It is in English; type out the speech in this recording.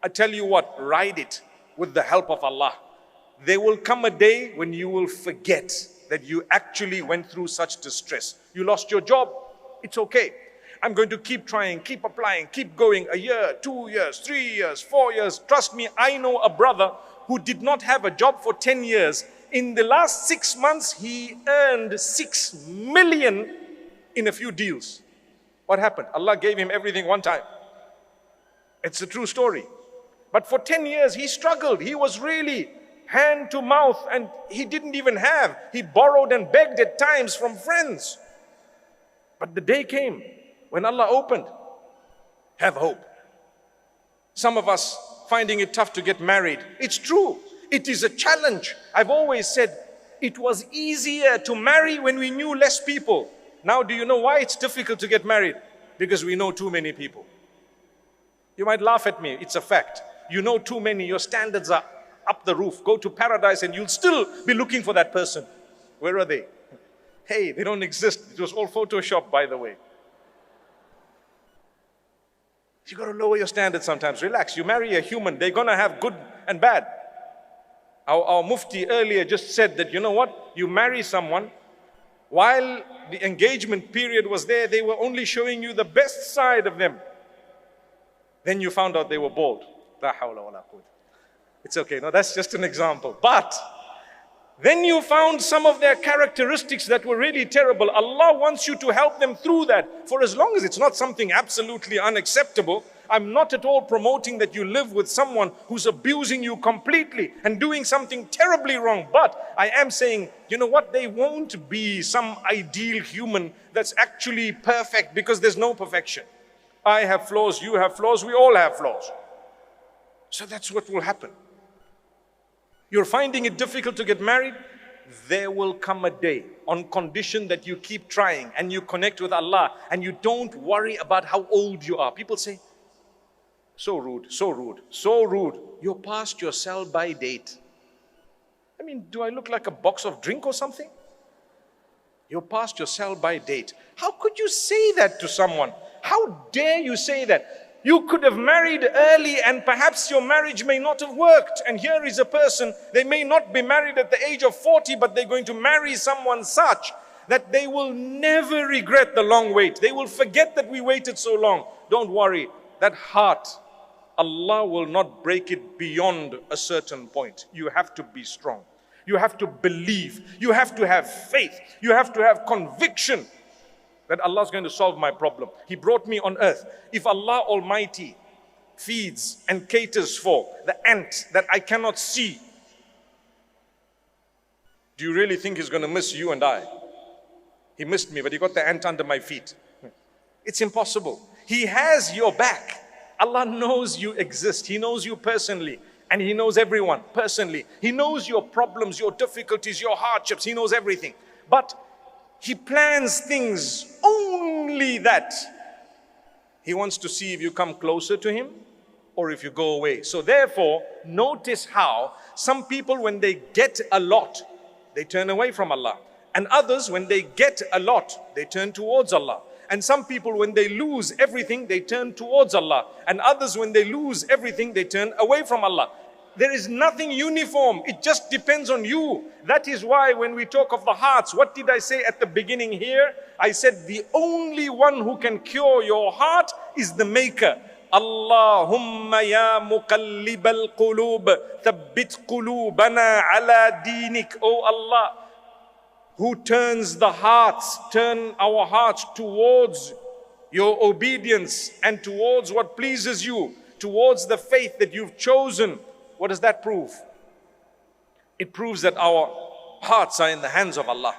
I tell you what, ride it with the help of Allah. There will come a day when you will forget that you actually went through such distress. You lost your job, it's okay. I'm going to keep trying, keep applying, keep going. A year, 2 years, 3 years, 4 years. Trust me, I know a brother who did not have a job for 10 years. In the last 6 months, he earned 6 million in a few deals. What happened? Allah gave him everything one time. It's a true story. But for 10 years, he struggled. He was really hand to mouth, and he didn't even have. He borrowed and begged at times from friends. But the day came when Allah opened. Have hope. Some of us finding it tough to get married. It's true. It is a challenge. I've always said it was easier to marry when we knew less people. Now do you know why it's difficult to get married? Because we know too many people. You might laugh at me. It's a fact. You know too many. Your standards are up the roof. Go to paradise and you'll still be looking for that person. Where are they? Hey, they don't exist. It was all Photoshop, by the way. You got to lower your standards sometimes. Relax. You marry a human. They're going to have good and bad. Our Mufti earlier just said that, you know what? You marry someone, while the engagement period was there, they were only showing you the best side of them. Then you found out they were bald. La hawla wa la quwwata. It's okay. No, that's just an example. But then you found some of their characteristics that were really terrible. Allah wants you to help them through that. For as long as it's not something absolutely unacceptable, I'm not at all promoting that you live with someone who's abusing you completely and doing something terribly wrong. But I am saying, you know what? They won't be some ideal human that's actually perfect, because there's no perfection. I have flaws, you have flaws, we all have flaws. So that's what will happen. You're finding it difficult to get married? There will come a day, on condition that you keep trying and you connect with Allah and you don't worry about how old you are. People say, so rude, so rude, so rude. You're past your sell-by date. I mean, do I look like a box of drink or something? You're past your sell-by date. How could you say that to someone? How dare you say that? You could have married early and perhaps your marriage may not have worked. And here is a person, they may not be married at the age of 40, but they're going to marry someone such that they will never regret the long wait. They will forget that we waited so long. Don't worry, that heart, Allah will not break it beyond a certain point. You have to be strong. You have to believe. You have to have faith. You have to have conviction that Allah is going to solve my problem. He brought me on earth. If Allah Almighty feeds and caters for the ant that I cannot see, do you really think He's going to miss you and I? He missed me, but He got the ant under my feet. It's impossible. He has your back. Allah knows you exist. He knows you personally. And He knows everyone personally. He knows your problems, your difficulties, your hardships. He knows everything. But He plans things only that He wants to see if you come closer to Him or if you go away. So therefore, notice how some people, when they get a lot, they turn away from Allah. And others, when they get a lot, they turn towards Allah. And some people, when they lose everything, they turn towards Allah. And others, when they lose everything, they turn away from Allah. There is nothing uniform. It just depends on you. That is why when we talk of the hearts, what did I say at the beginning here? I said the only one who can cure your heart is the Maker. Allahumma ya muqallibal qulub, thabbit qulubana ala dinik. Oh Allah, who turns the hearts, turn our hearts towards your obedience and towards what pleases you, towards the faith that you've chosen. What does that prove? It proves that our hearts are in the hands of Allah.